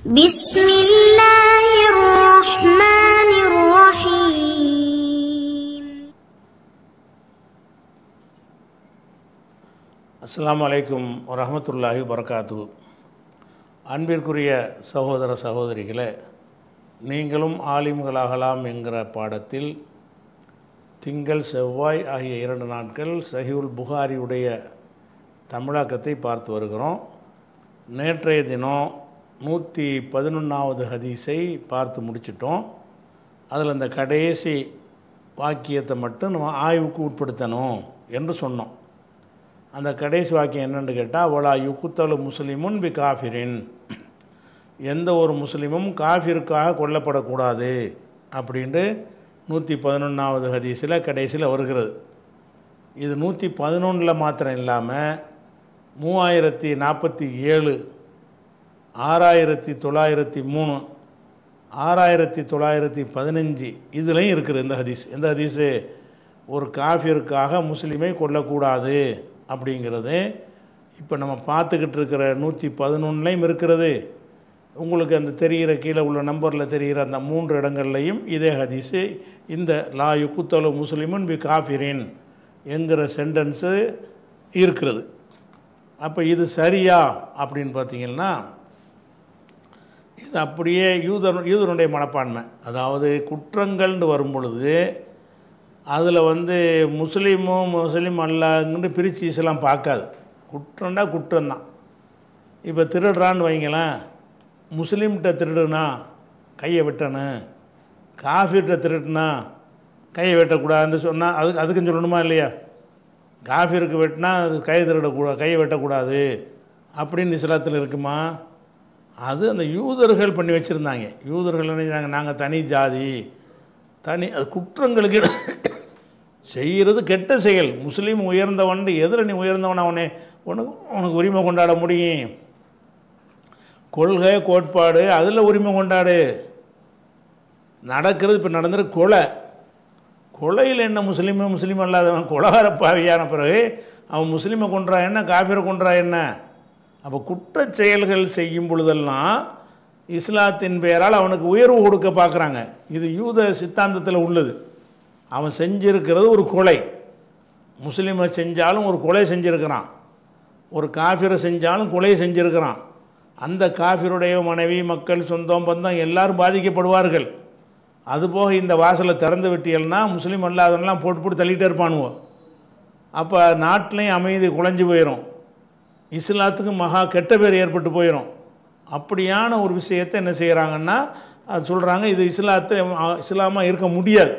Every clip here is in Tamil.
بسم الله الرحمن الرحيم. அஸ்ஸலாமு அலைக்கும் வரஹ்மத்துல்லாஹி வபரகாத்துஹு. அன்பிற்குரிய சகோதர சகோதரிகளே, நீங்களும் ஆலிம்களாகலாம் என்கிற பாடத்தில் திங்கள் செவ்வாய் ஆகிய 2 நாட்கள் சஹீஹுல் புகாரியுடைய தமிழாக்கத்தை பார்த்து வருகிறோம். நேற்றைய தினம் 111வது ஹதீஸை பார்த்து முடிச்சிட்டோம். அதில் இந்த கடைசி வாக்கியத்தை மட்டும் நம்ம ஆய்வுக்கு உட்படுத்தணும் என்று சொன்னோம். அந்த கடைசி வாக்கியம் என்னென்னு கேட்டால், வலா யுகுத்தலு முஸ்லிமுன் பி காஃபிரின், எந்த ஒரு முஸ்லீமும் காஃபிருக்காக கொல்லப்படக்கூடாது அப்படின்ட்டு 111வது ஹதீஸில் கடைசியில் வருகிறது. இது 111 மாத்திரம் இல்லாமல் 3047, 6903, 6915 இதுலேயும் இருக்குது இந்த ஹதீஸ். எந்த ஹதீஸு? ஒரு காஃபியருக்காக முஸ்லீமை கொல்லக்கூடாது அப்படிங்கிறது இப்போ நம்ம பார்த்துக்கிட்டு இருக்கிற 111லையும் இருக்கிறது. உங்களுக்கு அந்த தெரிகிற கீழே உள்ள நம்பரில் தெரிகிற அந்த 3 இடங்கள்லையும் இதே ஹதீஸு, இந்த லா யுகுத்தலு முஸ்லிமுன் பி காஃபிரின் என்கிற சென்டென்ஸு இருக்கிறது. அப்போ இது சரியா அப்படின்னு பார்த்தீங்கன்னா, இது அப்படியே யூதனுடைய மனப்பான்மை. அதாவது குற்றங்கள்னு வரும் பொழுது அதில் முஸ்லீம் அல்லாங்கன்னு பிரித்து இஸ்லாம் பார்க்காது. குற்றம்டா குற்றம்தான். இப்போ திருடுறான்னு வைங்களேன், முஸ்லீம்கிட்ட திருடுனா கையை வெட்டணும், காஃபிர்கிட்ட திருட்டுனா கையை வெட்டக்கூடாதுன்னு சொன்னால் அதுக்குன்னு சொல்லணுமா இல்லையா? காஃபிருக்கு வெட்டினா அது கையை வெட்டக்கூடாது அப்படின்னு இஸ்லாத்தில் இருக்குமா? அது அந்த யூதர்கள் பண்ணி வச்சுருந்தாங்க. யூதர்கள் நினைச்சாங்க நாங்கள் தனி ஜாதி, அது குற்றங்களுக்கு செய்கிறது கெட்ட செயல். முஸ்லீம் உயர்ந்தவன், எதில் நீ உயர்ந்தவன்? உனக்கு உரிமை கொண்டாட முடியும். கொள்கை கோட்பாடு அதில் உரிமை கொண்டாடு. நடக்கிறது இப்போ நடந்துரு கொலையில் என்ன முஸ்லீம் அல்லாதவன் கொலகார பாவியான பிறகு அவன் முஸ்லீமை கொன்றா என்ன, காஃபிரை கொன்றா என்ன? அப்போ குற்றச் செயல்கள் செய்யும் பொழுதெல்லாம் இஸ்லாத்தின் பெயரால் அவனுக்கு உயர்வு கொடுக்க பார்க்குறாங்க. இது யூத சித்தாந்தத்தில் உள்ளது. அவன் செஞ்சிருக்கிறது ஒரு கொலை. முஸ்லீமை செஞ்சாலும் ஒரு கொலை செஞ்சுருக்கிறான், ஒரு காஃபிரை செஞ்சாலும் கொலை செஞ்சுருக்கிறான். அந்த காஃபிருடைய மனைவி, மக்கள், சொந்தம், பந்தம் எல்லாரும் பாதிக்கப்படுவார்கள். அதுபோக இந்த வாசலை திறந்து விட்டியல்னா முஸ்லீம் அல்லாதவன்லாம் போட்டு தள்ளிகிட்டே இருப்பானுவோம். அப்போ நாட்டிலையும் அமைதி குலைஞ்சு போயிடும், இஸ்லாத்துக்கு மகா கெட்ட பேர் ஏற்பட்டு போயிடும். அப்படியான ஒரு விஷயத்தை என்ன செய்கிறாங்கன்னா, அது சொல்கிறாங்க இது இஸ்லாமாக இருக்க முடியாது.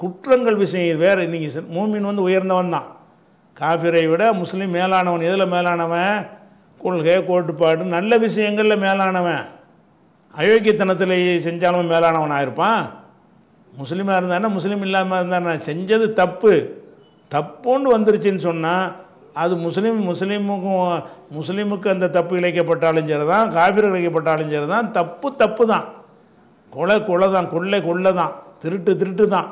குற்றங்கள் விஷயம் இது வேறு. நீங்கள் மூமின் உயர்ந்தவன் தான், காஃபிரை விட முஸ்லீம் மேலானவன். எதில் மேலானவன்? கொள்கை கோட்பாடு நல்ல விஷயங்களில் மேலானவன். அயோக்கியத்தனத்தில் செஞ்சாலும் மேலானவனாக இருப்பான். முஸ்லீமாக இருந்தானே, முஸ்லீம் இல்லாமல் இருந்தானே, செஞ்சது தப்புன்னு வந்துருச்சுன்னு சொன்னால் அது முஸ்லீமுக்கு அந்த தப்பு இழைக்கப்பட்டாலும் சரி தான், காஃபிர் இழைக்கப்பட்டாலும் சரி தான், தப்பு தான். கொலை தான், கொள்ளை தான், திருட்டு தான்.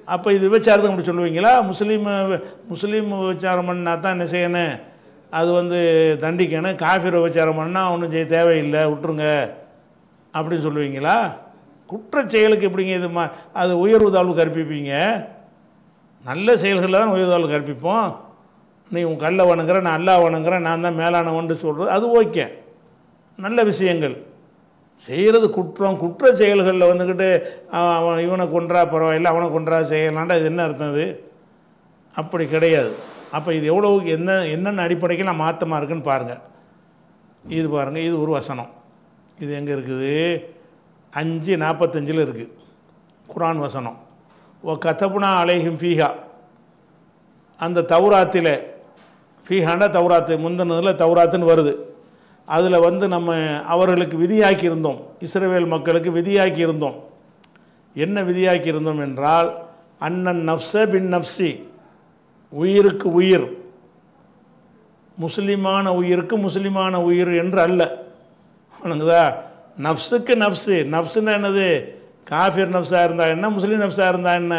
அப்போ இது விபச்சாரத்துக்கு அப்படி சொல்லுவீங்களா? முஸ்லீம் விபச்சாரம் பண்ணால் தான் என்ன செய்யணும், அது தண்டிக்கணும். காஃபிர் விபச்சாரம் பண்ணால் ஒன்றும் செய்ய தேவையில்லை, விட்டுருங்க அப்படின்னு சொல்லுவீங்களா? குற்றச் செயலுக்கு எப்படிங்க இது அது உயர்வு தாழ்வு கற்பிப்பீங்க? நல்ல செயல்களில் தான் உயர்வு தாழ்வு கற்பிப்போம். நீ உன் கல்லை வணங்குற, நான் அல்லா வணங்குறேன், நான் தான் மேலானவன்ட்டு சொல்கிறது அது ஓகே, நல்ல விஷயங்கள். செய்கிறது குற்ற செயல்களில் அவன் இவனை கொன்றா பரவாயில்லை, அவனை கொன்றா செய்யலான்டா, இது என்ன அர்த்தம்? இது அப்படி கிடையாது. அப்போ இது எவ்வளோ என்னென்ன அடிப்படைக்கு நான் மாற்றமாக இருக்குன்னு பாருங்கள். இது பாருங்கள், இது ஒரு வசனம். இது எங்கே இருக்குது? 5:45 இருக்குது, குர்ஆன் வசனம். ஓ கதபுனா அலைஹிம் ஃபீஹா, அந்த தௌராத்தில், ஃபீஹாண்டா தௌராத்து, முந்தினதில் தௌராத்துன்னு வருது. அதில் நம்ம அவர்களுக்கு விதியாக்கியிருந்தோம், இஸ்ரவேல் மக்களுக்கு விதியாக்கியிருந்தோம். என்ன விதியாக்கியிருந்தோம் என்றால், அன்னன் நஃப்ஸ பின் நஃப்ஸி, உயிருக்கு உயிர், முஸ்லிமான உயிருக்கு முஸ்லிமான உயிர் என்று அல்ல. வணங்குதா? நஃப்ஸுக்கு நஃப்ஸுன்னா என்னது? காஃபிர் நஃப்ஸாக இருந்தால் என்ன, முஸ்லீம் நஃப்ஸாக இருந்தால் என்ன?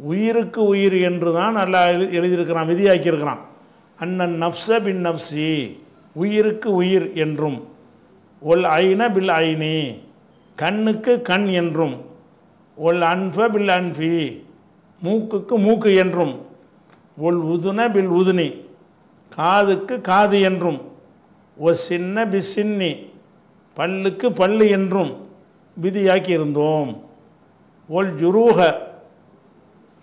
உயிருக்கு உயிர் என்று தான் அல்லாஹ் எழுதியிருக்கிறான், விதியாக்கியிருக்கிறான். அன்னன் நஃப்ஸ பின் நஃப்ஸி, உயிருக்கு உயிர் என்றும் ஒல் ஐன பில் ஐனி, கண்ணுக்கு கண் என்றும், ஒல் அன்ஃப பில் அன்ஃபி, மூக்குக்கு மூக்கு என்றும், ஒல் உதுன பில் உதுனி, காதுக்கு காது என்றும், ஒ சின்ன பிசின்னி, பல்லுக்கு பல்லு என்றும் விதியாக்கி இருந்தோம். ஒல் ஜுரூஹ,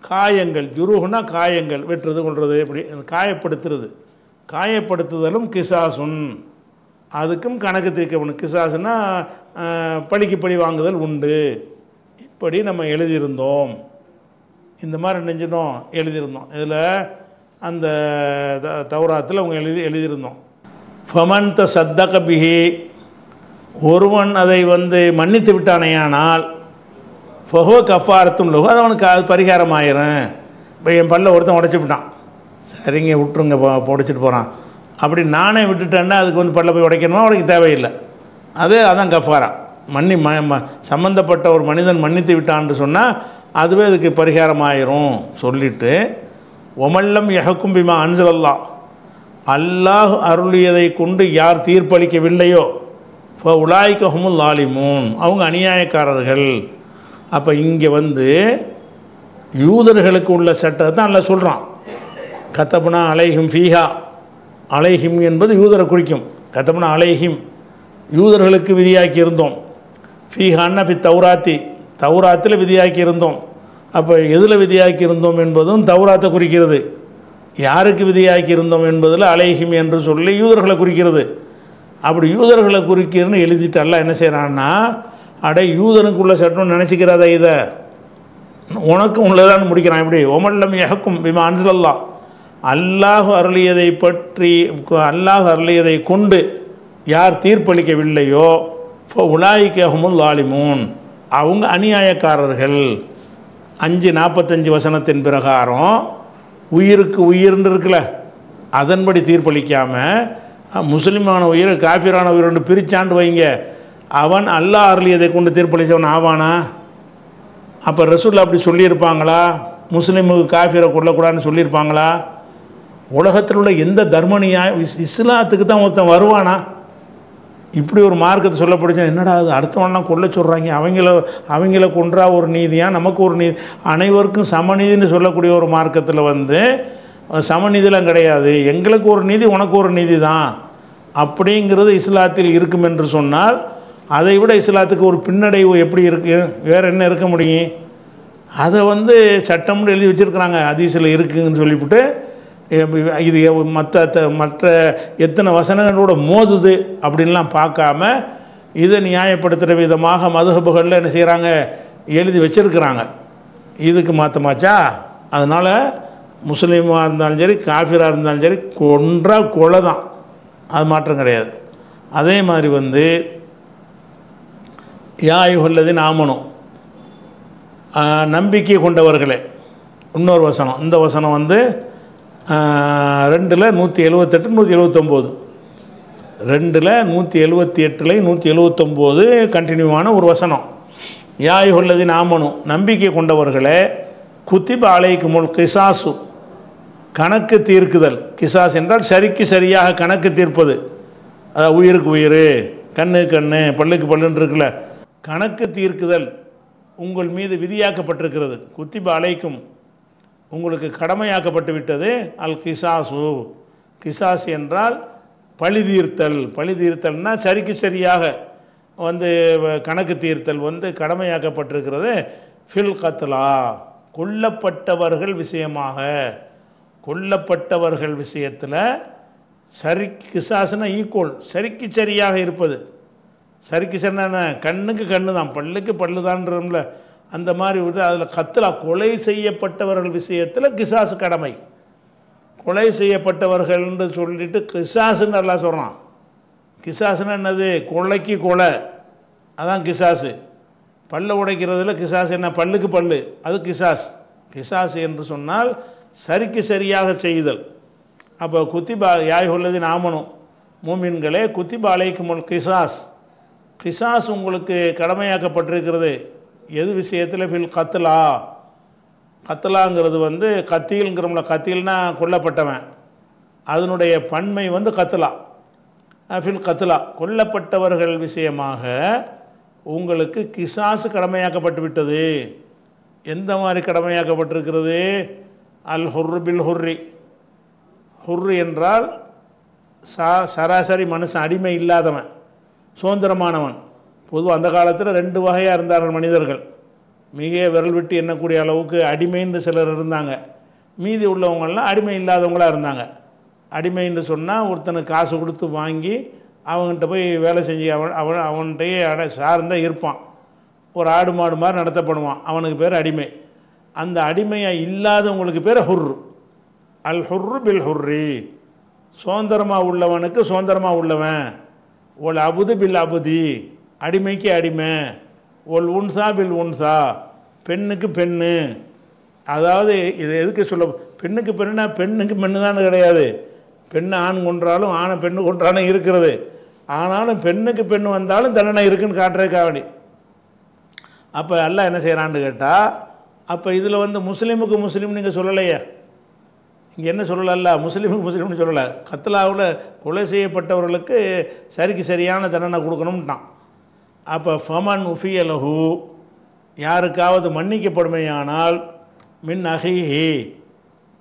காயங்கள், ஜுரூஹ்னா காயங்கள், வெட்டுறது கொள்வது, இப்படி காயப்படுத்துறது, காயப்படுத்துதலும் கிசாசுன், அதுக்கும் கணக்கு தீர்க்கப்படும். கிசாசுன்னா பழிக்கு பழி வாங்குதல் உண்டு. இப்படி நம்ம எழுதியிருந்தோம். இந்த மாதிரி நெஞ்சினோம் எழுதியிருந்தோம். இதில் அந்த தௌராத்தில் அவங்க எழுதியிருந்தோம். ஃபமன்த சத்தக பிஹி, ஒருவன் அதை மன்னித்து விட்டானேயானால், ஃபஹோ கஃபாரத்தும் லஹு, அது அவனுக்கு அது பரிகாரம் ஆயிரும். இப்போ என் பல்ல ஒருத்தன் உடச்சி விட்டான், சரிங்க விட்டுருங்க உடைச்சிட்டு போகிறான், அப்படி நானே விட்டுட்டேன்னா அதுக்கு பல்ல போய் உடைக்கணுமா? உடைக்க தேவையில்லை. அதான் கஃபாரா. சம்பந்தப்பட்ட ஒரு மனிதன் மன்னித்து விட்டான்னு சொன்னால் அதுவே அதுக்கு பரிகாரம் ஆயிரும் சொல்லிட்டு, ஒமல்லம் யஹக்கும் பிமா அன்ஸலல்லா, அல்லாஹ் அருளியதை கொண்டு யார் தீர்ப்பளிக்கவில்லையோ ஃப உலாய்க ஹுமுல் லாலிமூன், அவங்க அநியாயக்காரர்கள். அப்போ இங்கே யூதர்களுக்கு உள்ள சட்டத்தை தான் அல்ல சொல்கிறான். கத்தபுனா அலைஹிம் ஃபீஹா, அலைஹிம் என்பது யூதரை குறிக்கும். கத்தபுனா அலைஹிம், யூதர்களுக்கு விதியாக்கி இருந்தோம். ஃபீஹான்னா ஃபி தௌராத்தி, தௌராத்தில் விதியாக்கி இருந்தோம். அப்போ எதில் விதியாக்கி இருந்தோம் என்பதும் தௌராத்தை குறிக்கிறது. யாருக்கு விதியாக்கி இருந்தோம் என்பதில் அலைஹிம் என்று சொல்லி யூதர்களை குறிக்கிறது. அப்படி யூதர்களை குறிக்கிறதுன்னு எழுதிட்டு அல்லாஹ் என்ன செய்கிறான்னா, அடே யூதனுக்கு உள்ள சட்டம் நினச்சிக்கிறாத, இதை உனக்கு உள்ளதான் முடிக்கிறான். இப்படி ஒமல்லம் யஹக்கும் பிமா அன்ஸலல்லா, அல்லாஹ் அருளியதை பற்றி, அல்லாஹ் அருளியதை கொண்டு யார் தீர்ப்பளிக்கவில்லையோ ஃப உலாயிக ஹுமுல் லாலிமூன், அவங்க அநியாயக்காரர்கள். 5:45 வசனத்தின் பிரகாரம் உயிருக்கு உயிர்னு இருக்குல்ல, அதன்படி தீர்ப்பளிக்காமல் முஸ்லிமான உயிர் காஃபிரான உயிர் பிரிச்சாண்டு வைங்க, அவன் அல்லாஹ் அருளியதை கொண்டு தீர்ப்பளித்தவன் ஆவானா? அப்போ ரசூல் அப்படி சொல்லியிருப்பாங்களா? முஸ்லீமுக்கு காஃபிரை கொள்ளக்கூடாதுன்னு சொல்லியிருப்பாங்களா? உலகத்தில் உள்ள எந்த தர்மனியாக இஸ்லாத்துக்கு தான் ஒருத்தன் வருவானா? இப்படி ஒரு மார்க்கத்தை சொல்லப்படுச்சா, என்னடா அது அடுத்தவன்லாம் கொல்ல சொல்கிறாங்க, அவங்கள கொன்றா ஒரு நீதியாக, நமக்கு ஒரு நீதி, அனைவருக்கும் சமநீதின்னு சொல்லக்கூடிய ஒரு மார்க்கத்தில் சமநீதிலாம் கிடையாது, எங்களுக்கு ஒரு நீதி உனக்கு ஒரு நீதி தான் அப்படிங்கிறது இஸ்லாத்தில் இருக்கும் என்று சொன்னால், அதை விட இஸ்லாத்துக்கு ஒரு பின்னடைவு எப்படி இருக்குது? வேறு என்ன இருக்க முடியும்? அதை சட்டம்னு எழுதி வச்சுருக்குறாங்க, ஹதீஸில் இருக்குதுன்னு சொல்லிவிட்டு இது மற்ற எத்தனை வசனங்களோட மோதுது அப்படின்லாம் பார்க்காம இதை நியாயப்படுத்துகிற விதமாக மதுஹபுகளில் என்ன செய்கிறாங்க, எழுதி வச்சுருக்கிறாங்க. இதுக்கு மாற்றமாச்சா? அதனால் முஸ்லீமாக இருந்தாலும் சரி காஃபிராக இருந்தாலும் சரி கொன்றா கொலை தான், அது மாற்றம் கிடையாது. அதே மாதிரி யா அய்யுஹல்லதீன ஆமனு, நம்பிக்கை கொண்டவர்களே, இன்னொரு வசனம். இந்த வசனம் 2ல் 178 179, 2ல் 178 179 கண்டினியூவான ஒரு வசனம். யா அய்யுஹல்லதீன ஆமனு, நம்பிக்கை கொண்டவர்களே, குத்திப அலைக்குமுல் கிசாசு, கணக்கு தீர்க்குதல். கிசாஸ் என்றால் சரிக்கு சரியாக கணக்கு தீர்ப்பது. அதாவது உயிருக்கு உயிர், கண்ணு கண்ணு, பல்லுக்கு பல்லுன்னு இருக்குல்ல, கணக்கு தீர்க்குதல் உங்கள் மீது விதியாக்கப்பட்டிருக்கிறது. குத்திப அலைக்கும், உங்களுக்கு கடமையாக்கப்பட்டு விட்டது. அல் கிசாசு, கிசாஸ் என்றால் பழி தீர்த்தல். பழி தீர்த்தல்னா சரிக்கு சரியாக கணக்கு தீர்த்தல் கடமையாக்கப்பட்டிருக்கிறது. ஃபில் கத்லா, கொல்லப்பட்டவர்கள் விஷயமாக, கொல்லப்பட்டவர்கள் விஷயத்தில் சரி, கிசாஸ்னா ஈக்குவல், சரிக்கு சரியாக இருப்பது. சரிக்கு சரினா கண்ணுக்கு கண்ணு தான், பல்லுக்கு பல்லு தான்றோம்ல, அந்த மாதிரி அதில் கத்லா, கொலை செய்யப்பட்டவர்கள் விஷயத்தில் கிசாசு கடமை. கொலை செய்யப்பட்டவர்கள்னு சொல்லிட்டு கிசாசுன்னு நல்லா சொல்கிறான். கிசாசுன்னு என்னது? கொலைக்கு கொலை, அதான் கிசாசு. பல்ல உடைக்கிறதுல கிசாஸ் என்ன? பல்லுக்கு பல்லு, அது கிசாஸ். கிசாஸ் என்று சொன்னால் சரிக்கு சரியாக செய்தல். அப்போ குத்திபா யா அய்யுஹல்லதீன ஆமனு, மூமின்களே, குத்திபா அலைக்குமுல் கிசாஸ், கிசாஸ் உங்களுக்கு கடமையாக்கப்பட்டிருக்கிறது. எது விஷயத்தில்? ஃபில் கத்லா, கத்லாங்கிறது கத்தீல்ங்கிறோம்ல, கத்தீல்னா கொல்லப்பட்டவன், அதனுடைய பன்மை கத்லா. ஃபில் கத்லா கொல்லப்பட்டவர்கள் விஷயமாக உங்களுக்கு கிசாசு கடமையாக்கப்பட்டு விட்டது. எந்த மாதிரி கடமையாக்கப்பட்டிருக்கிறது? அல் ஹுர்ரு பில் ஹுர்ரி. ஹுர்ரு என்றால் சராசரி மனுஷன், அடிமை இல்லாதவன், சுதந்திரமானவன். பொதுவாக அந்த காலத்தில் 2 வகையாக இருந்தார்கள் மனிதர்கள். மிக விரல் விட்டு எண்ணக்கூடிய அளவுக்கு அடிமைன்னு சிலர் இருந்தாங்க. மீதி உள்ளவங்கள்லாம் அடிமை இல்லாதவங்களாக இருந்தாங்க. அடிமைன்னு சொன்னால் ஒருத்தனுக்கு காசு கொடுத்து வாங்கி அவன்கிட்ட போய் வேலை செஞ்சு அவன்கிட்டயே சார்ந்தான் இருப்பான். ஒரு ஆடு மாடு மாதிரி நடத்தப்படுவான். அவனுக்கு பேர் அடிமை. அந்த அடிமையாக இல்லாதவங்களுக்கு பேர் ஹுர்ரு. அல் ஹுர்ரு பில் ஹுர்ரி. சுதந்திரமாக உள்ளவனுக்கு சுதந்திரமாக உள்ளவன். ஒல் அபுது பில் அபுதி, அடிமைக்கு அடிமை. ஒல் உன்சா பில் உன்சா, பெண்ணுக்கு பெண்ணு. அதாவது இது எதுக்கு சொல்ல, பெண்ணுக்கு பெண்ணுனா பெண்ணுக்கு பெண்ணு தான் கிடையாது. பெண்ணை ஆண் கொன்றாலும் ஆணை பெண்ணு கொன்றாலும் இருக்கிறது. ஆனாலும் பெண்ணுக்கு பெண்ணு வந்தாலும் தண்டனை இருக்குன்னு காட்டுறதுக்காக வேண்டி. அப்போ எல்லாம் என்ன செய்கிறான்னு கேட்டால், அப்போ இதில் வந்து முஸ்லீமுக்கு முஸ்லீம் நீங்கள் சொல்லலையே, இங்கே என்ன சொல்லல, முஸ்லீமுக்கு முஸ்லீம்னு சொல்லலை. கத்லாவில் கொலை செய்யப்பட்டவர்களுக்கு சரிக்கு சரியான தண்டனை கொடுக்கணும்ட்டான். அப்போ ஃபமன் உஃபியலஹு, யாருக்காவது மன்னிக்கப்படுமையானால், மின் அஹிஹி,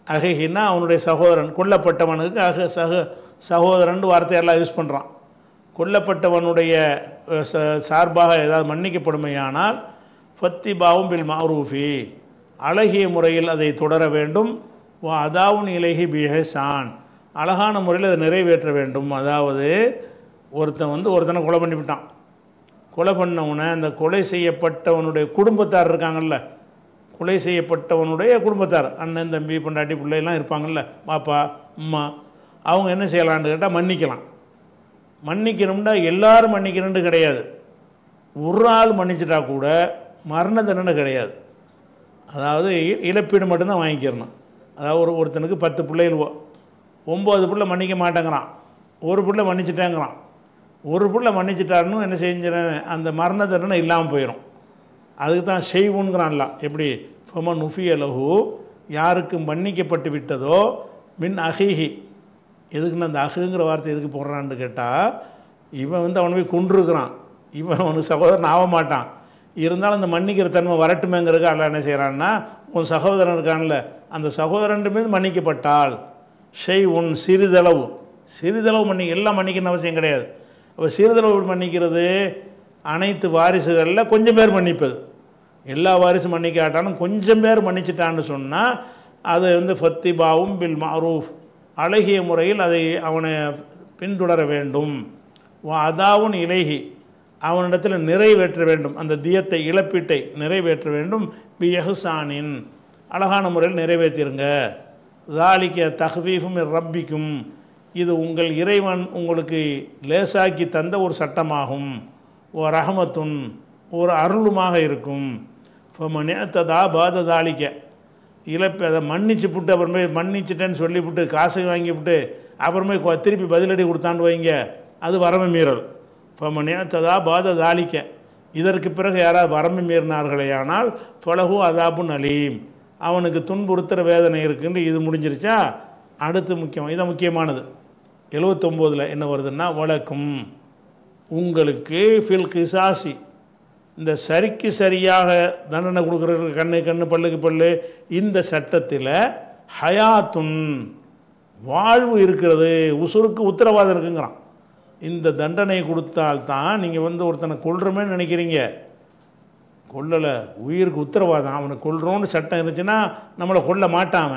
அஹிஹின்னா அவனுடைய சகோதரன், கொல்லப்பட்டவனுக்கு சகோதரன் வார்த்தையெல்லாம் யூஸ் பண்ணுறான். கொல்லப்பட்டவனுடைய சார்பாக ஏதாவது மன்னிக்கப்படுமையானால், ஃபத்திபாவும் பில் மஅரூஃபி, அழகிய முறையில் அதை தொடர வேண்டும். அதாவுன் இலைஹி பிஹசான், அழகான முறையில் அதை நிறைவேற்ற வேண்டும். அதாவது ஒருத்தன் வந்து ஒருத்தனை கொலை பண்ணிவிட்டான். கொலை பண்ணவனை அந்த கொலை செய்யப்பட்டவனுடைய குடும்பத்தார் இருக்காங்கல்ல, கொலை செய்யப்பட்டவனுடைய குடும்பத்தார், அண்ணன் தம்பி பொண்டாட்டி பிள்ளைலாம் இருப்பாங்கள்ல, பாப்பா அம்மா, அவங்க என்ன செய்யலான்னு கேட்டால் மன்னிக்கலாம். மன்னிக்கணும்னா எல்லாரும் மன்னிக்கணும்னு கிடையாது. ஒரு ஆள் மன்னிச்சிட்டா கூட மரண தண்டனை கிடையாது. அதாவது இழப்பீடு மட்டும்தான் வாங்கிக்கிறணும். அதாவது ஒருத்தனுக்கு 10 பிள்ளைகள், 9 பிள்ளை மன்னிக்க மாட்டேங்கிறான், ஒரு பிள்ளை மன்னிச்சிட்டேங்கிறான். ஒரு பிள்ளை மன்னிச்சிட்டாருன்னு என்ன செஞ்சிடறேன், அந்த மரண தண்டனை இல்லாமல் போயிடும். அதுக்கு தான் செய்வுங்கிறான்லாம். எப்படி? ஃபமன் உஃபியலஹு, யாருக்கு மன்னிக்கப்பட்டு விட்டதோ, மின் அஹிஹி. எதுக்குன்னு அந்த அஹுங்கிற வார்த்தை எதுக்கு போடுறான்னு கேட்டால், இவன் வந்து அவனை போய் கொண்டிருக்கிறான், இவன் அவனுக்கு சகோதரன் ஆக மாட்டான். இருந்தாலும் அந்த மன்னிக்கிற தன்மை வரட்டுமேங்கிறதுக்கு அல்ல என்ன செய்கிறான்னா, உன் சகோதரன் இருக்கான்ல, அந்த சகோதரன் மீது மன்னிக்கப்பட்டால், உன் சிறிதளவு, சிறிதளவு எல்லாம் மன்னிக்கணும் அவசியம் கிடையாது. அப்போ சிறிதளவு மன்னிக்கிறது அனைத்து வாரிசுகளில் கொஞ்சம் பேர் மன்னிப்பது. எல்லா வாரிசும் மன்னிக்காட்டாலும் கொஞ்சம் பேர் மன்னிச்சிட்டான்னு சொன்னால் அது வந்து ஃபத்திபாவும் பில் மஅரூஃப், அழகிய முறையில் அதை அவனை பின்தொடர வேண்டும். அதாவுன் இலைஹி, அவனிடத்தில் நிறைவேற்ற வேண்டும், அந்த தியத்தை இழப்பீட்டை நிறைவேற்ற வேண்டும். பி எஹ்சானின், அழகான முறையில் நிறைவேற்றிருங்க. தாலிக்க தஹ்வீஃபும் ரப்பிக்கும், இது உங்கள் இறைவன் உங்களுக்கு லேசாக்கி தந்த ஒரு சட்டமாகும். ஓ ரஹமத்துன், ஒரு அருளுமாக இருக்கும். இப்போ மணியத்ததா பாத தாலிக்க, இழப்பு அதை மன்னிச்சு விட்டு அப்புறமே மன்னிச்சிட்டேன்னு சொல்லிவிட்டு காசு வாங்கிவிட்டு அப்புறமே திருப்பி பதிலடி கொடுத்தாண்டு வைங்க, அது வரம்பு மீறல். இப்போ மணியத்ததா பாத தாலிக்க, இதற்கு பிறகு யாராவது வரம்பு மீறினார்களே ஆனால் பலகு அதாபுன் அலீம், அவனுக்கு துன்புறுத்துகிற வேதனை இருக்குன்னு. இது முடிஞ்சிருச்சா? அடுத்து முக்கியம், இதான் முக்கியமானது. 79 என்ன வருதுன்னா, வழக்கும் உங்களுக்கு ஃபில் கிசாசி, இந்த சரிக்கு சரியாக தண்டனை கொடுக்குற கண்ணு பல்லுக்கு பல்லு, இந்த சட்டத்தில் ஹயாத்துன், வாழ்வு இருக்கிறது, உசுருக்கு உத்தரவாதம் இருக்குங்கிறான். இந்த தண்டனை கொடுத்தால்தான் நீங்கள் வந்து ஒருத்தனை கொல்றமேன்னு நினைக்கிறீங்க, கொல்லலை, உயிருக்கு உத்தரவாதம். அவனை கொல்றோன்னு சட்டம் இருந்துச்சுன்னா நம்மளை கொல்ல மாட்டான்.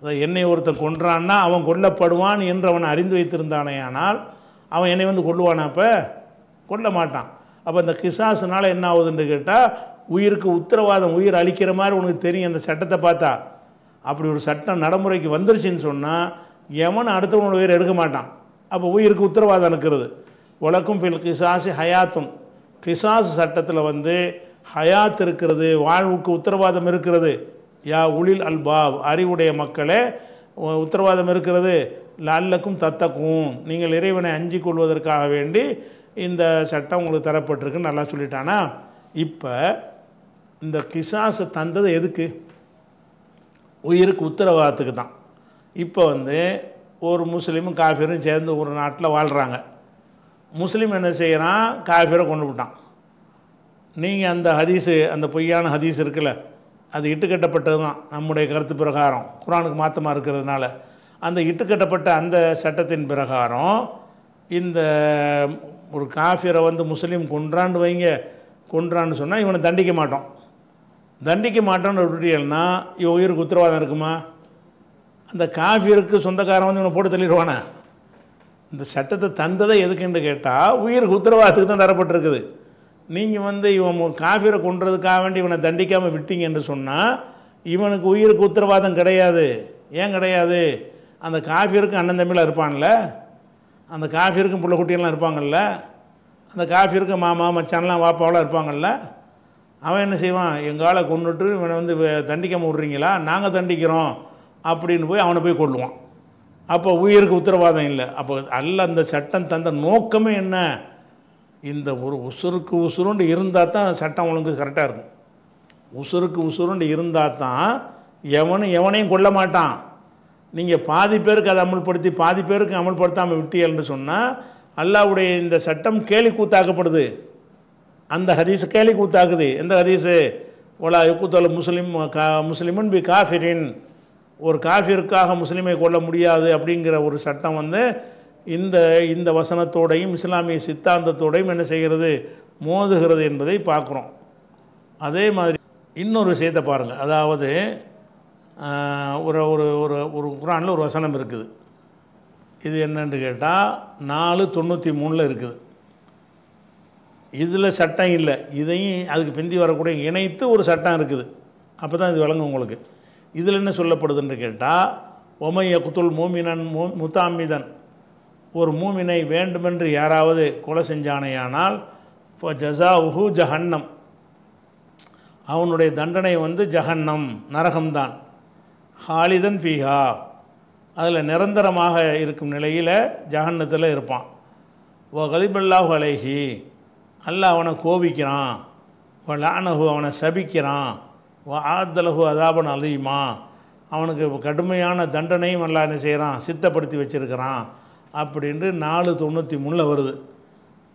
அதை என்னை ஒருத்தர் கொன்றான்னா அவன் கொல்லப்படுவான் என்று அவனை அறிந்து வைத்திருந்தானே, ஆனால் அவன் என்னை வந்து கொல்லுவானா? அப்போ கொல்ல மாட்டான். அப்போ இந்த கிசாசுனால் என்ன ஆகுதுன்னு கேட்டால், உயிருக்கு உத்தரவாதம், உயிர் அளிக்கிற மாதிரி உனக்கு தெரியும் அந்த சட்டத்தை பார்த்தா. அப்படி ஒரு சட்டம் நடைமுறைக்கு வந்துருச்சுன்னு சொன்னால் எவன் அடுத்தவனோட உயிர் எடுக்க மாட்டான். அப்போ உயிருக்கு உத்தரவாதம் இருக்கிறது. வழக்கும் ஃபில் கிசாசி ஹயாத்துன், கிசாஸ் சட்டத்தில் வந்து ஹயாத் இருக்கிறது, வாழ்வுக்கு உத்தரவாதம் இருக்கிறது. யா உளில் அல்பாப், அறிவுடைய மக்களே உத்தரவாதம் இருக்கிறது. லல்லக்கும் தத்தக்கும், நீங்கள் இறைவனை அஞ்சிக் கொள்வதற்காக வேண்டி இந்த சட்டம் உங்களுக்கு தரப்பட்டிருக்குன்னு நல்லா சொல்லிட்டானா. இப்போ இந்த கிசாஸை தந்தது எதுக்கு? உயிருக்கு உத்தரவாதத்துக்கு தான். இப்போ வந்து ஒரு முஸ்லீமும் காஃபிரும் சேர்ந்து ஒரு நாட்டில் வாழ்கிறாங்க. முஸ்லீம் என்ன செய்கிறான், காஃபிரை கொண்டு விட்டான். நீங்கள் அந்த ஹதீஸு, அந்த பொய்யான ஹதீஸ் இருக்குல்ல, அது இட்டுக்கட்டப்பட்டது தான் நம்முடைய கருத்து பிரகாரம், குர்ஆனுக்கு மாற்றமாக இருக்கிறதுனால. அந்த இட்டுக்கட்டப்பட்ட அந்த சட்டத்தின் பிரகாரம் இந்த ஒரு காஃபிரை வந்து முஸ்லீம் கொன்றான்னு வைங்க, கொன்றான்னு சொன்னால் இவனை தண்டிக்க மாட்டோம். தண்டிக்க மாட்டோன்னு விட்டுட்டீங்கன்னா இவன் உயிருக்கு உத்தரவாதம் இருக்குமா? அந்த காஃபிருக்கு சொந்தக்காரன் வந்து இவனை போட்டு தள்ளிடுவானே. இந்த சட்டத்தை தந்ததை எதுக்குன்னு கேட்டால் உயிருக்கு உத்தரவாதத்துக்கு தான் தரப்பட்டிருக்குது. நீங்கள் வந்து இவன் காஃபிரை கொன்றதுக்காக வேண்டி இவனை தண்டிக்காமல் விட்டீங்கன்னு சொன்னால் இவனுக்கு உயிருக்கு உத்தரவாதம் கிடையாது. ஏன் கிடையாது? அந்த காஃபிருக்கு அண்ணன் தம்பிலாம் இருப்பான்ல, அந்த காஃபிருக்கும் பிள்ளை குட்டியெல்லாம் இருப்பாங்கள்ல, அந்த காஃபிருக்கு மாமா மச்சான்லாம் வாப்பாவெலாம் இருப்பாங்கள்ல. அவன் என்ன செய்வான், எங்கால கொண்டுட்டு இவனை வந்து தண்டிக்காமல் விட்றீங்களா, நாங்கள் தண்டிக்கிறோம் அப்படின்னு போய் அவனை போய் கொள்ளுவான். அப்போ உயிருக்கு உத்தரவாதம் இல்லை. அப்போ அல்ல அந்த சட்டம் தந்த நோக்கமே என்ன? இந்த ஒரு உசுருக்கு உசுருண்டு இருந்தால் தான் சட்டம் ஒழுங்கு கரெக்டாக இருக்கும். உசுருக்கு உசுருண்டு இருந்தால் தான் எவனையும் கொல்ல மாட்டான். நீங்கள் பாதி பேருக்கு அதை அமல்படுத்தி பாதி பேருக்கு அமல்படுத்தாமல் விட்டீங்கன்னு சொன்னால் அல்லாஹ்வுடைய இந்த சட்டம் கேலி கூத்தாக்கப்படுது. அந்த ஹதீஸ் கேலி கூத்தாக்குது. எந்த ஹதீஸு? ஒலா யுக்குத்தல் முஸ்லிமுன் பி காஃபிரின், ஒரு காஃபிற்காக முஸ்லீமை கொள்ள முடியாது அப்படிங்கிற ஒரு சட்டம் வந்து இந்த வசனத்தோடையும் இஸ்லாமிய சித்தாந்தத்தோடையும் என்ன செய்கிறது, மோதுகிறது என்பதை பார்க்குறோம். அதே மாதிரி இன்னொரு விஷயத்தை பாருங்கள். அதாவது ஒரு ஒரு ஒரு ஒரு குர்ஆனில் ஒரு வசனம் இருக்குது. இது என்னன்னு கேட்டால் 4:93 இருக்குது. இதில் சட்டம் இல்லை, இதையும் அதுக்கு பிந்தி வரக்கூடிய இணைத்து ஒரு சட்டம் இருக்குது. அப்போ தான் இது விளங்கும் உங்களுக்கு. இதில் என்ன சொல்லப்படுதுன்னு கேட்டால், ஒமைய குத்துல் மூமினன் முத்தாமிதன், ஒரு மூமினை வேண்டுமென்று யாராவது கொலை செஞ்சானையானால் இப்போ ஜஸாஉஹு ஜஹன்னம், அவனுடைய தண்டனை வந்து ஜஹன்னம், நரகம்தான். ஹாலிதன் ஃபீஹா, அதில் நிரந்தரமாக இருக்கும் நிலையில் ஜஹன்னத்தில் இருப்பான். வ கலிபல்லாஹு அலைஹி, அல்லாஹ் அவனை கோபிக்கிறான். வ லானஹு, அவனை சபிக்கிறான். வ ஆத்தலஹு அதாபன் அலீமா, அவனுக்கு கடுமையான தண்டனையும் அல்லாஹ் என்ன செய்கிறான், சித்தப்படுத்தி வச்சுருக்கிறான் அப்படின்ட்டு 4:93 வருது.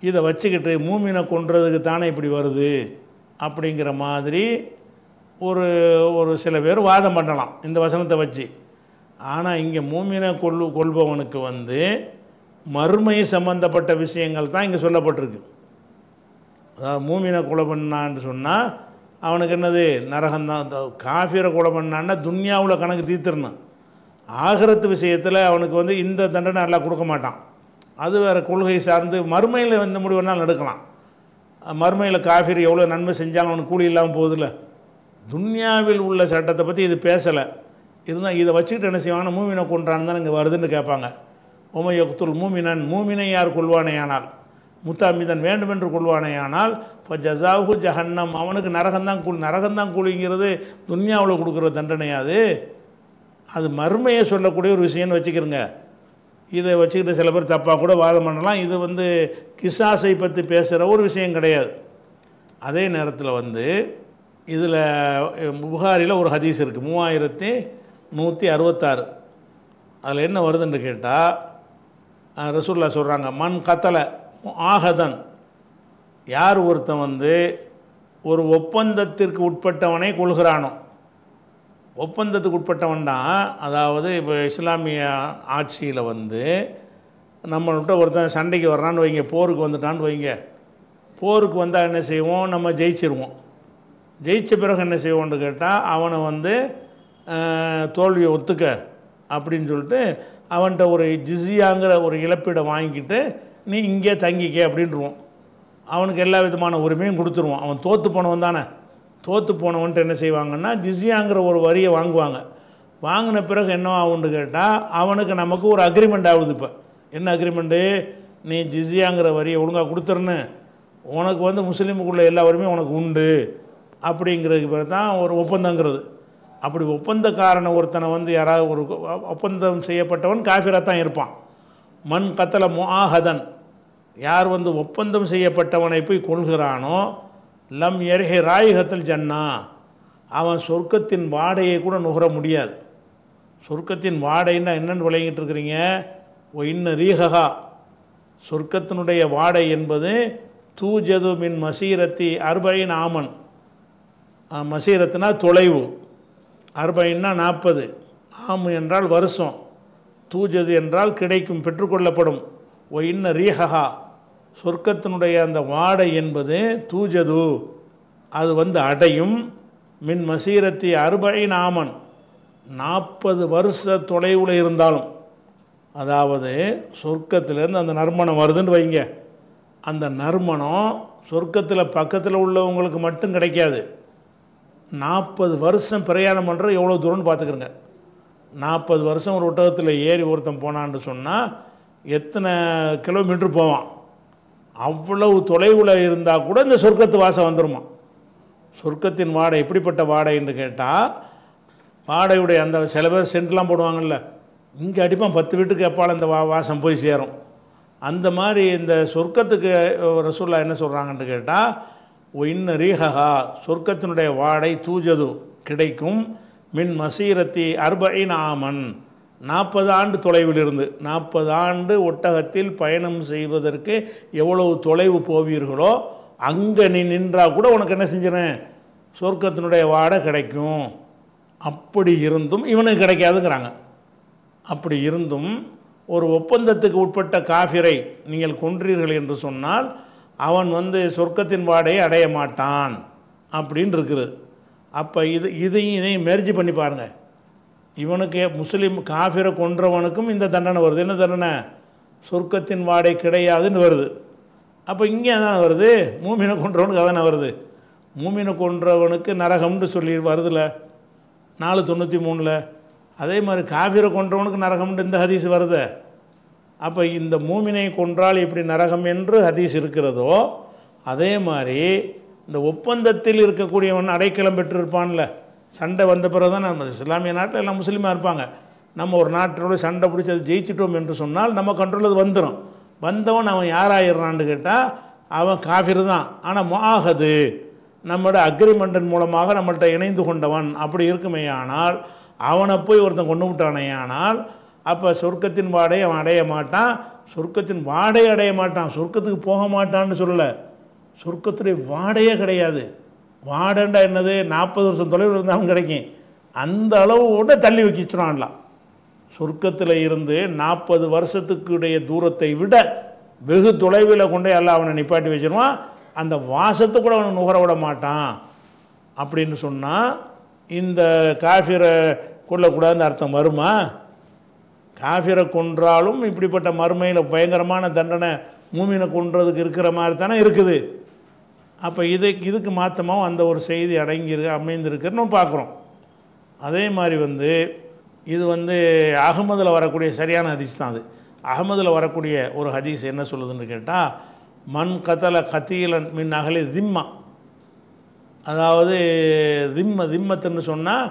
இதை வச்சுக்கிட்டு மூமினை கொன்றதுக்கு தானே இப்படி வருது அப்படிங்கிற மாதிரி ஒரு சில பேர் வாதம் பண்ணலாம் இந்த வசனத்தை வச்சு. ஆனால் இங்கே மூமினை கொள்பவனுக்கு வந்து மறுமை சம்பந்தப்பட்ட விஷயங்கள் தான் இங்கே சொல்லப்பட்டிருக்கு. அதாவது மூமினை கொலை பண்ணான்னு சொன்னால் அவனுக்கு என்னது, நரகம்தான். காஃபிரை கொலை பண்ணான்னா துன்யாவில் கணக்கு தீர்த்துடணும். ஆகிரத்து விஷயத்தில் அவனுக்கு வந்து இந்த தண்டனை எல்லாம் கொடுக்க மாட்டான். அது வேறு கொள்கை சார்ந்து மறுமையில் எந்த முடிவுனாலும் எடுக்கலாம். மறுமையில் காஃபிர் எவ்வளோ நன்மை செஞ்சாலும் அவனுக்கு கூலி இல்லாமல் போகுதில்ல. துன்யாவில் உள்ள சட்டத்தை பற்றி இது பேசலை. இருந்தால் இதை வச்சுக்கிட்டு என்ன செய்வாங்கன்னா மூமினை கொன்றான்னு தான் இங்கே வருதுன்னு கேட்பாங்க. உமையக்துல் மூமினன், மூமினை யார் கொள்வானேயானால், முத்தாமிதன் வேண்டுமென்று கொள்வானேயானால் இப்போ ஜஸாஹு ஜஹன்னம், அவனுக்கு நரகந்தான் கூலிங்கிறது துன்யாவில் கொடுக்குற தண்டனையாது. அது மறுமையை சொல்லக்கூடிய ஒரு விஷயம்னு வச்சுக்கிறங்க. இதை வச்சுக்கிட்டு சில பேர் தப்பாக கூட வாதம் பண்ணலாம். இது வந்து கிசாஸை பற்றி பேசுகிற ஒரு விஷயம் கிடையாது. அதே நேரத்தில் வந்து இதில் புகாரியில் ஒரு ஹதீஸ் இருக்குது 3166. அதில் என்ன வருதுன்னு கேட்டால் ரசூலுல்லாஹ் சொல்கிறாங்க, மன் கத்தல ஆஹதன், யார் ஒருத்தன் வந்து ஒரு ஒப்பந்தத்திற்கு உட்பட்டவனை கொள்கிறானோ, ஒப்பந்தத்துக்கு உட்பட்டவன் தான். அதாவது இப்போ இஸ்லாமிய ஆட்சியில் வந்து நம்மள்கிட்ட ஒருத்தன் சண்டைக்கு வர்றான்னு வைங்க, போருக்கு வந்துட்டான்னு வைங்க. போருக்கு வந்தால் என்ன செய்வோம், நம்ம ஜெயிச்சிருவோம். ஜெயித்த பிறகு என்ன செய்வோன்னு கேட்டால் அவனை வந்து தோல்வியை ஒத்துக்க அப்படின்னு சொல்லிட்டு அவன்கிட்ட ஒரு ஜிஸியாங்கிற ஒரு இழப்பீடை வாங்கிக்கிட்டு நீ இங்கே தங்கிக்க அப்படின்ட்டுருவோம். அவனுக்கு எல்லா விதமான உரிமையும் கொடுத்துருவோம். அவன் தோற்று போனவன் தானே. தோற்று போனவன்ட்டு என்ன செய்வாங்கன்னா ஜிஸியாங்கிற ஒரு வரியை வாங்குவாங்க. வாங்கின பிறகு என்ன ஆகுன்னு கேட்டால் அவனுக்கு நமக்கு ஒரு அக்ரிமெண்ட் ஆகுது. இப்போ என்ன அக்ரிமெண்ட்டு, நீ ஜிஸியாங்கிற வரியை ஒழுங்காக கொடுத்துருன்னு, உனக்கு வந்து முஸ்லீமுக்குள்ள எல்லா உரிமையும் உனக்கு உண்டு அப்படிங்கிறதுக்கு பிறகு தான் ஒரு ஒப்பந்தங்கிறது. அப்படி ஒப்பந்தக்காரனை ஒருத்தனை வந்து யாராவது ஒரு ஒப்பந்தம் செய்யப்பட்டவன் காஃபிராக தான் இருப்பான். மன் கத்தல முஆஹதன், யார் வந்து ஒப்பந்தம் செய்யப்பட்டவனை போய் கொள்கிறானோ, லம் எர்ஹி ராயிகத்தில் ஜன்னா, அவன் சொர்க்கத்தின் வாடையை கூட நுகர முடியாது. சொர்க்கத்தின் வாடைன்னா என்னென்னு விளங்கிட்டு இருக்கிறீங்க? இன்ன ரீஹா, சொர்க்கத்தினுடைய வாடை என்பது தூஜது மின் மசீரத்தி அர்பைன் ஆமன். மசீரத்துனா தொலைவு, அர்பைன்னா 40, ஆமு என்றால் வருஷம், தூஜது என்றால் கிடைக்கும், பெற்றுக்கொள்ளப்படும். இன்ன ரீஹா, சொர்க்கத்தினுடைய அந்த வாடை என்பது தூஜது, அது அடையும், மின் மசீரத்தி அர்பைன் ஆமன், 40 வருஷ தொலைவில் இருந்தாலும். அதாவது சொர்க்கத்திலேருந்து அந்த நறுமணம் வருதுன்னு வைங்க, அந்த நறுமணம் சொர்க்கத்தில் பக்கத்தில் உள்ளவங்களுக்கு மட்டும் கிடைக்காது. 40 வருஷம் பிரயாணம் பண்ணுறது எவ்வளோ தூரம்னு பார்த்துக்கிறங்க. 40 வருஷம் ஒரு ஒட்டகத்தில் ஏறி ஒருத்தன் போனான்னு சொன்னால் எத்தனை கிலோமீட்டர் போவான். அவ்வளவு தொலைவில் இருந்தால் கூட இந்த சொர்க்கத்து வாசம் வந்துடுமா. சொர்க்கத்தின் வாடை எப்படிப்பட்ட வாடைன்னு கேட்டால், வாடையுடைய அந்த சில பேர் சென்ட்லாம் போடுவாங்கள்ல, இங்கே அடிப்பான் 10 வீட்டுக்கு எப்பால் அந்த வாசம் போய் சேரும். அந்த மாதிரி இந்த சொர்க்கத்துக்கு ரசூலுல்லாஹ் என்ன சொல்கிறாங்கன்னு கேட்டால், இன்ன ரீஹா, சொர்க்கத்தினுடைய வாடை தூஜது கிடைக்கும், மின் மசீரத்தி அர்பைன் ஆமன், 40 ஆண்டு தொலைவில் இருந்து. 40 ஆண்டு ஒட்டகத்தில் பயணம் செய்வதற்கு எவ்வளவு தொலைவு போவீர்களோ அங்கே நீ நின்றால் கூட உனக்கு என்ன செஞ்சிடறேன், சொர்க்கத்தினுடைய வாடை கிடைக்கும். அப்படி இருந்தும் இவனுக்கு கிடைக்காதுங்கிறாங்க. அப்படி இருந்தும் ஒரு ஒப்பந்தத்துக்கு உட்பட்ட காஃபிரை நீங்கள் கொன்றீர்கள் என்று சொன்னால் அவன் சொர்க்கத்தின் வாடையை அடைய மாட்டான் அப்படின்னு இருக்குது. அப்போ இதையும் மெர்ஜி பண்ணி பாருங்கள். இவனுக்கு முஸ்லீம் காஃபிரை கொன்றவனுக்கும் இந்த தண்டனை வருது. என்ன தண்டனை? சொர்க்கத்தின் வாடை கிடையாதுன்னு வருது. அப்போ இங்கே தானே வருது, மூமினை கொன்றவனுக்கு அதானே வருது. மூமினை கொன்றவனுக்கு நரகம்னு சொல்லி வருதுல 493. அதே மாதிரி காஃபிரை கொன்றவனுக்கு நரகம்னு இந்த ஹதீஸ் வருது. அப்போ இந்த மூமினை கொன்றால் எப்படி நரகம் என்று ஹதீஸ் இருக்கிறதோ, அதே மாதிரி இந்த ஒப்பந்தத்தில் இருக்கக்கூடியவன் அடைக்கலம் பெற்றிருப்பான்ல, சண்டை வந்த பிறகு தான் நம்ம இஸ்லாமிய நாட்டில் எல்லாம் முஸ்லீமாக இருப்பாங்க. நம்ம ஒரு நாட்டோட சண்டை பிடிச்சி அதை ஜெயிச்சிட்டோம் என்று சொன்னால் நம்ம கண்ட்ரோல் அது வந்துடும். வந்தவன் அவன் யாராயிடுறான்னு கேட்டால் அவன் காஃபிர் தான். ஆனால் முஆஹது, நம்மளோட அக்ரிமெண்ட்டின் மூலமாக நம்மள்கிட்ட இணைந்து கொண்டவன் அப்படி இருக்குமே. ஆனால் அவனை போய் ஒருத்தன் கொண்டு விட்டானே ஆனால் அப்போ சொர்க்கத்தின் வாடை அவன் அடைய மாட்டான். சொர்க்கத்தின் வாடை அடைய மாட்டான், சொர்க்கத்துக்கு போக மாட்டான்னு சொல்லலை. சொர்க்கத்துடைய வாடையே கிடையாது. வாடண்டா என்னது? 40 வருஷம் தொலைவில் இருந்தாலும் கிடைக்கும். அந்த அளவு கூட தள்ளி வச்சிடுவான்லாம். சொர்க்கத்தில் இருந்து 40 வருஷத்துக்குடைய தூரத்தை விட வெகு தொலைவில் கொண்டே எல்லாம் அவனை நிப்பாட்டி வச்சிருவான். அந்த வாசத்தை கூட அவனை நுகர விட மாட்டான். அப்படின்னு சொன்னால் இந்த காஃபிரை கொல்லக்கூடாதுன்னு அர்த்தம் வருமா? காஃபிரை கொன்றாலும் இப்படிப்பட்ட மறுமையில் பயங்கரமான தண்டனை மூமினை கொன்றதுக்கு இருக்கிற மாதிரி தானே இருக்குது. அப்போ இதுக்கு மாற்றமாக அந்த ஒரு செய்தி அமைந்திருக்குன்னு நம்ம பார்க்குறோம். அதே மாதிரி இது அகமதில் வரக்கூடிய சரியான ஹதீஸ் தான். அது அகமதில் வரக்கூடிய ஒரு ஹதீஸ் என்ன சொல்லுதுன்னு கேட்டால், மண் கத்தல கத்தீலன் மின் அகலி திம்மா, அதாவது திம்மத்துன்னு சொன்னால்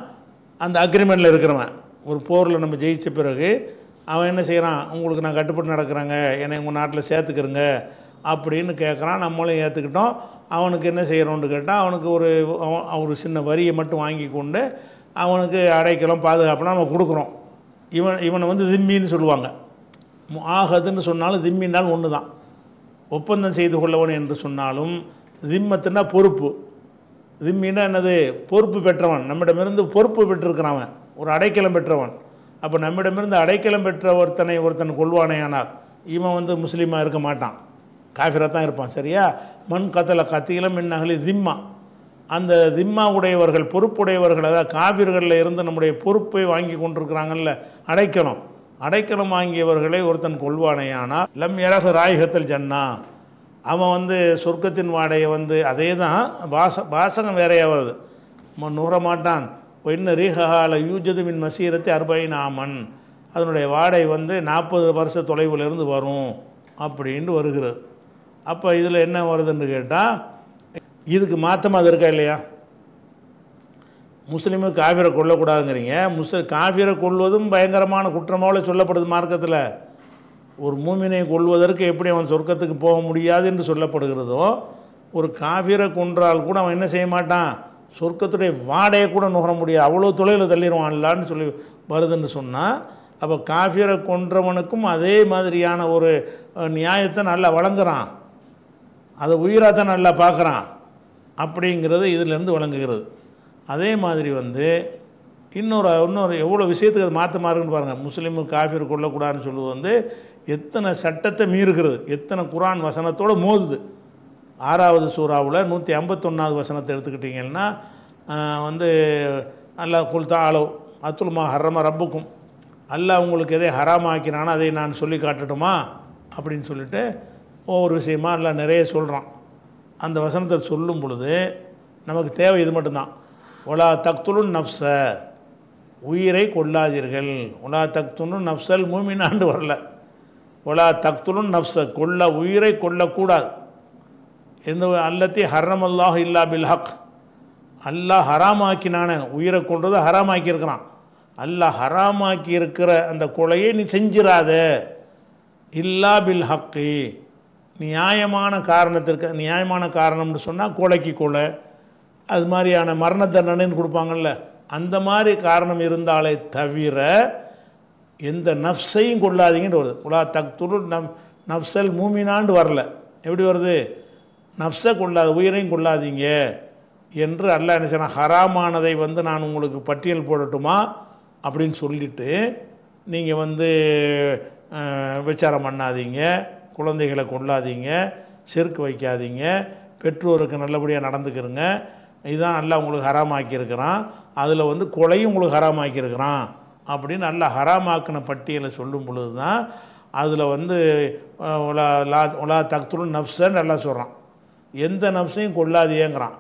அந்த அக்ரிமெண்ட்டில் இருக்கிறவன். ஒரு போரில் நம்ம ஜெயித்த பிறகு அவன் என்ன செய்கிறான், உங்களுக்கு நான் கட்டுப்பட்டு நடக்கிறாங்க, என்னை உங்கள் நாட்டில் சேர்த்துக்கிறங்க அப்படின்னு கேட்குறான். நம்மளும் ஏற்றுக்கிட்டோம். அவனுக்கு என்ன செய்கிறோன்னு கேட்டால், அவனுக்கு ஒரு சின்ன வரியை மட்டும் வாங்கி கொண்டு அவனுக்கு அடைக்கலம் பாதுகாப்புனா நம்ம கொடுக்குறோம். இவனை திம்மின்னு சொல்லுவாங்க. ஆகதுன்னு சொன்னாலும் திம்மின்னாலும் ஒன்று தான். ஒப்பந்தம் செய்து கொள்ளவன் என்று சொன்னாலும் திம்மத்துனா பொறுப்பு. திம்மின்னா என்னது? பொறுப்பு பெற்றவன், நம்மிடமிருந்து பொறுப்பு பெற்றிருக்கிறான், ஒரு அடைக்கலம் பெற்றவன். அப்போ நம்மிடமிருந்து அடைக்கலம் பெற்ற ஒருத்தன் கொள்வானேயானால் இவன் முஸ்லீமாக இருக்க மாட்டான், காஃபிராக தான் இருப்பான். சரியா? மண் கத்தல கத்தியிலம் மின்னகலி திம்மா, அந்த திம்மா உடையவர்கள், பொறுப்புடையவர்கள், அதாவது காஃபிர்களில் இருந்து நம்முடைய பொறுப்பை வாங்கி கொண்டிருக்கிறாங்கல்ல, அடைக்கலம் வாங்கியவர்களை ஒருத்தன் கொள்வானேயானால் லம் யரஹ் ராயிஹத்தல் ஜன்னா, அவன் சொர்க்கத்தின் வாடையை அதே தான் வாசகம் வேறையாக வருது, நுகர மாட்டான். இன்ன ரீஹால யூஜது மின் மசீரத்தி அர்பைன் ஆமன், அதனுடைய வாடை 40 வருஷ தொலைவிலிருந்து வரும் அப்படின்ட்டு வருகிறது. அப்போ இதில் என்ன வருதுன்னு கேட்டால், இதுக்கு மாற்றமாக அது இருக்கா இல்லையா? முஸ்லீமுக்கு காஃபிரை கொல்லக்கூடாதுங்கிறீங்க. காஃபிரை கொள்வதும் பயங்கரமான குற்றமாக சொல்லப்படுது மார்க்கத்தில். ஒரு மூமினை கொள்வதற்கு எப்படி அவன் சொர்க்கத்துக்கு போக முடியாது என்று சொல்லப்படுகிறதோ, ஒரு காஃபிரை கொன்றால் கூட அவன் என்ன செய்ய மாட்டான், சொர்க்கத்துடைய வாடையை கூட நுகர முடியாது, அவ்வளோ தொலைவில் தள்ளிடுவான்லான்னு சொல்லி வருதுன்னு சொன்னால், அப்போ காஃபிரை கொன்றவனுக்கும் அதே மாதிரியான ஒரு நியாயத்தை நல்லா வழங்குறான், அதை உயிராக தான் நல்லா பார்க்குறான் அப்படிங்கிறது இதிலேருந்து வழங்குகிறது. அதே மாதிரி இன்னொரு எவ்வளோ விஷயத்துக்கு அது மாற்றமாக இருக்குன்னு பாருங்கள். முஸ்லீமு காஃபிர் கொள்ளக்கூடாதுன்னு சொல்லுவது எத்தனை சட்டத்தை மீறுகிறது, எத்தனை குரான் வசனத்தோடு மோதுது. 6வது சூறாவில் 151வது வசனத்தை எடுத்துக்கிட்டிங்கன்னா அல்லாஹ் குல்தா ஆலோ அத்துல்மா ஹர்ரம ரப்புக்கும், அல்லாஹ் உங்களுக்கு எதை ஹராமாக்கினானோ அதை நான் சொல்லி காட்டட்டுமா அப்படின்னு சொல்லிட்டு ஒவ்வொரு விஷயமா எல்லாம் நிறைய சொல்கிறான். அந்த வசனத்தை சொல்லும் பொழுது நமக்கு தேவை இது மட்டும்தான். ஒலா தக்துலுன் நஃப்ஸ, உயிரை கொல்லாதீர்கள். ஒலா தக்துலுன் நஃப்ஸல் மூமினாண்டு வரல, ஒலா தக்துலுன் நஃப்ஸ, உயிரை கொல்லக்கூடாது. எந்த அல்லத்தி ஹர்ரமல்லாஹு இல்லா பில் ஹக், அல்லாஹ் ஹராமாக்கினான உயிரை கொள்றதை ஹராமாக்கியிருக்கிறான். அல்லாஹ் ஹராமாக்கி இருக்கிற அந்த கொலையை நீ செஞ்சிடாத, இல்லா பில் ஹக்கி, நியாயமான காரணத்திற்கு. நியாயமான காரணம்னு சொன்னால் கொலைக்கு கொலை, அது மாதிரியான மரண தண்டனைன்னு கொடுப்பாங்கள்ல, அந்த மாதிரி காரணம் இருந்தாலே தவிர எந்த நஃப்ஸையும் கொள்ளாதீங்கன்னு வருது. உலா தக்துலு நஃப்ஸல் மூமினாண்டு வரல. எப்படி வருது? நஃப்ஸை கொள்ளாத, உயிரையும் கொள்ளாதீங்க என்று அல்லாஹ் என்ன செய்யணும், ஹராமானதை நான் உங்களுக்கு பட்டியல் போடட்டுமா அப்படின்னு சொல்லிவிட்டு, நீங்கள் விசாரம் பண்ணாதீங்க, குழந்தைகளை கொள்ளாதீங்க, ஷிர்க் வைக்காதீங்க, பெற்றோருக்கு நல்லபடியாக நடந்துக்கிறங்க, இதுதான் அல்லாஹ் உங்களுக்கு ஹராமாக்கியிருக்கிறான், அதில் கொலையும் உங்களுக்கு ஹராமாக்கியிருக்கிறான் அப்படின்னு அல்லாஹ் ஹராமாக்கின பட்டியலை சொல்லும் பொழுது தான் அதில் ஒலா தக்துலுன் நஃப்ஸன்னு நல்லா சொல்கிறான். எந்த நஃப்ஸையும் கொள்ளாதேங்கிறான்.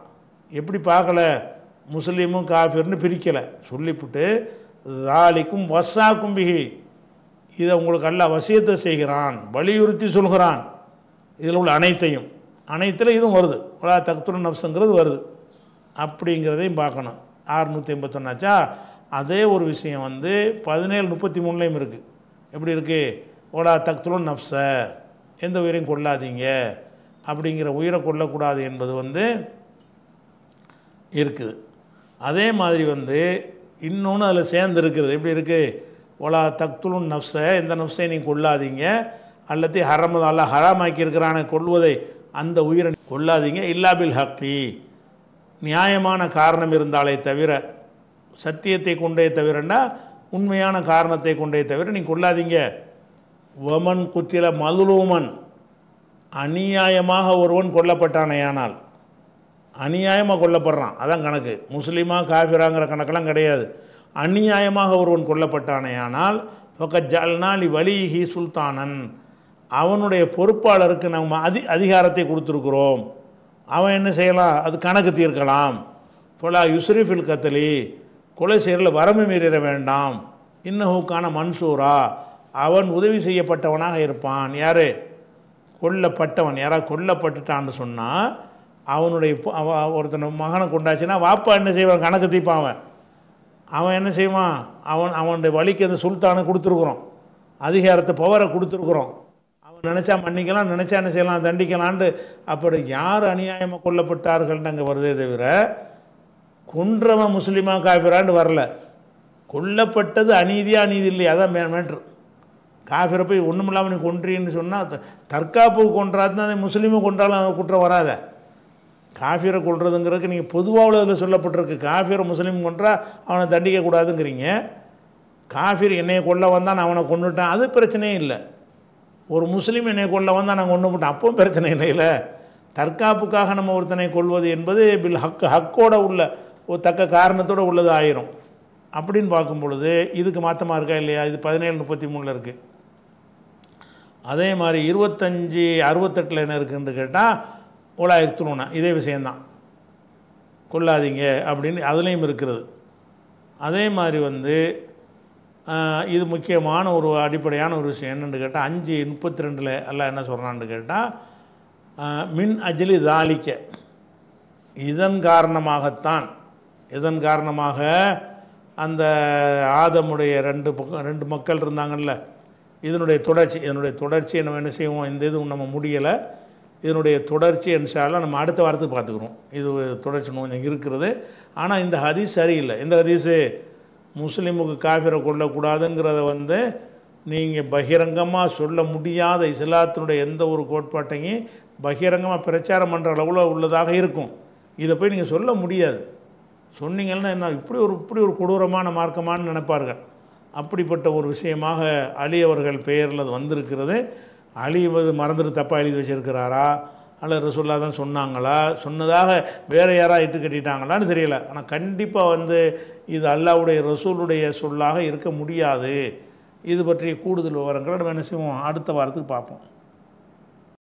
எப்படி பார்க்கல, முஸ்லீமும் காஃபிர்னு பிரிக்கலை, சொல்லிவிட்டு தாலிக்கும் வசாக்கும் பிஹி, இதை உங்களுக்கு அல்லாஹ் வசியத்தை செய்கிறான், வலியுறுத்தி சொல்கிறான். இதில் உள்ள அனைத்தில் இதுவும் வருது, ஒலா தக்துலுன் நஃப்ஸுங்கிறது வருது. அப்படிங்கிறதையும் பார்க்கணும். 681ஆச்சா. அதே ஒரு விஷயம் 17:33 இருக்குது. எப்படி இருக்குது? ஒலா தக்துலுன் நஃப்ஸ, எந்த உயிரையும் கொள்ளாதீங்க, அப்படிங்கிற உயிரை கொள்ளக்கூடாது என்பது இருக்குது. அதே மாதிரி இன்னொன்று அதில் சேர்ந்து இருக்குது. எப்படி இருக்குது? ஒலா தக்துலுன் நஃப்ஸ, எந்த நஃப்ஸை நீங்கள் கொள்ளாதீங்க, அல்லத்தி ஹரமது அல்லாஹ் ஹராமாக்கி இருக்கிறான கொள்வதை, அந்த உயிரை கொள்ளாதீங்க, இல்லா பில் ஹக்கி, நியாயமான காரணம் இருந்தாலே தவிர, சத்தியத்தை கொண்டே தவிரன்னா உண்மையான காரணத்தை கொண்டே தவிர நீங்கள் கொள்ளாதீங்க. வமன் குத்தில மதுலூமன், அநியாயமாக ஒருவன் கொல்லப்பட்டானேயானால், அநியாயமாக கொல்லப்படுறான் அதான் கணக்கு, முஸ்லீமாக காஃபிராங்கிற கணக்கெல்லாம் கிடையாது. அநியாயமாக ஒருவன் கொல்லப்பட்டானேயானால் ஃபக்கத் ஜஅல்னா லி வலிஹி சுல்தானன், அவனுடைய பொறுப்பாளருக்கு நம்ம அதிகாரத்தை கொடுத்துருக்குறோம், அவன் என்ன செய்யலாம், அது கணக்கு தீர்க்கலாம். ஃபலா யுஸ்ரிஃபில் கத்லி, கொலை செய்யறதில் வரம்பு மீறிட வேண்டாம். இன்னஹுக்கான மன்சூரா, அவன் உதவி செய்யப்பட்டவனாக இருப்பான். யார்? கொல்லப்பட்டவன். யாராவது கொல்லப்பட்டுட்டான்னு சொன்னால் அவனுடைய ஒருத்தனை மகனை கொண்டாச்சுன்னா வாப்பா என்ன செய்வான், கணக்கு தீர்ப்பான். அவன் என்ன செய்வான், அவனுடைய வழிக்கு அந்த சுல்தானை கொடுத்துருக்குறோம், அதிகாரத்தை பவரை கொடுத்துருக்குறோம். அவன் நினச்சா மன்னிக்கலாம், நினச்சா என்ன செய்யலாம், தண்டிக்கலான்ட்டு. அப்படி யார் அநியாயமாக கொல்லப்பட்டார்கள்னு அங்கே வருதே தவிர கொன்றவன் முஸ்லீமா காஃபிரான்னு வரல. கொல்லப்பட்டது அநீதியாக அநீதி இல்லையா, அதான் மேட்ரு. காஃபிரை போய் ஒன்றும் இல்லாமல் நீ கொன்றின்னு சொன்னால் தற்காப்பு கொன்றாது தான், முஸ்லீமை கொன்றாலும் குற்றம் வராத. காஃபிரை கொள்றதுங்கிறதுக்கு நீங்கள் பொதுவாக அதில் சொல்லப்பட்டிருக்கு. காஃபிரை முஸ்லீம் கொன்றா அவனை தண்டிக்கக்கூடாதுங்கிறீங்க. காஃபிர் என்னையை கொல்ல வந்தான், நான் அவனை கொண்டுட்டான், அது பிரச்சனையே இல்லை. ஒரு முஸ்லீம் என்னை கொல்ல வந்தால் நான் கொண்டு போட்டேன், அப்பவும் பிரச்சனை இல்லை. தற்காப்புக்காக நம்ம ஒருத்தனை கொள்வது என்பது பில் ஹக்கோட உள்ள ஒரு தக்க காரணத்தோடு உள்ளது ஆயிரும். அப்படின்னு பார்க்கும் பொழுது இதுக்கு மாற்றமாக இருக்கா இல்லையா? இது 17:33 இருக்குது. அதே மாதிரி 25:68 என்ன இருக்குன்னு கேட்டால் ஓலா எக்துலூனா, இதே விஷயந்தான், கொள்ளாதீங்க அப்படின்னு அதுலேயும் இருக்கிறது. அதே மாதிரி இது முக்கியமான ஒரு அடிப்படையான ஒரு விஷயம் என்னென்னு கேட்டால் 5:32 எல்லாம் என்ன சொல்கிறான்னு கேட்டால் மின் அஜ்லி தாலிக்க, இதன் காரணமாகத்தான், இதன் காரணமாக அந்த ஆதமுடைய ரெண்டு மக்கள் இருந்தாங்கல்ல, இதனுடைய தொடர்ச்சி நம்ம என்ன செய்வோம், இந்த இது நம்ம முடியலை, இதனுடைய தொடர்ச்சி இன்ஷா அல்லாஹ் நம்ம அடுத்த வாரத்துக்கு பார்த்துக்குறோம். இது தொடர்ச்சி கொஞ்சம் இருக்கிறது. ஆனால் இந்த ஹதீஸ் சரியில்லை. இந்த ஹதீஸு முஸ்லீமுக்கு காஃபிரை கொள்ளக்கூடாதுங்கிறத நீங்கள் பகிரங்கமாக சொல்ல முடியாத இஸ்லாத்தினுடைய எந்த ஒரு கோட்பாட்டையும் பகிரங்கமாக பிரச்சாரம் பண்ணுற அளவில் உள்ளதாக இருக்கும். இதை போய் நீங்கள் சொல்ல முடியாது. சொன்னீங்கன்னா என்ன இப்படி ஒரு கொடூரமான மார்க்கமானு நினைப்பார்கள். அப்படிப்பட்ட ஒரு விஷயமாக அலி அவர்கள் பெயரில் அது வந்திருக்கிறது. அலி மறந்துட்டு தப்பாக எழுதி வச்சிருக்கிறாரா அல்லது ரசூல்லா தான் சொன்னாங்களா, சொன்னதாக வேறு யாராக இட்டு கட்டிட்டாங்களான்னு தெரியல. ஆனால் கண்டிப்பாக இது அல்லாஹ்வுடைய ரசூலுடைய சொல்லாக இருக்க முடியாது. இது பற்றிய கூடுதல் விவரங்களை நம்ம என்ன செய்வோம் அடுத்த வாரத்துக்கு பார்ப்போம்.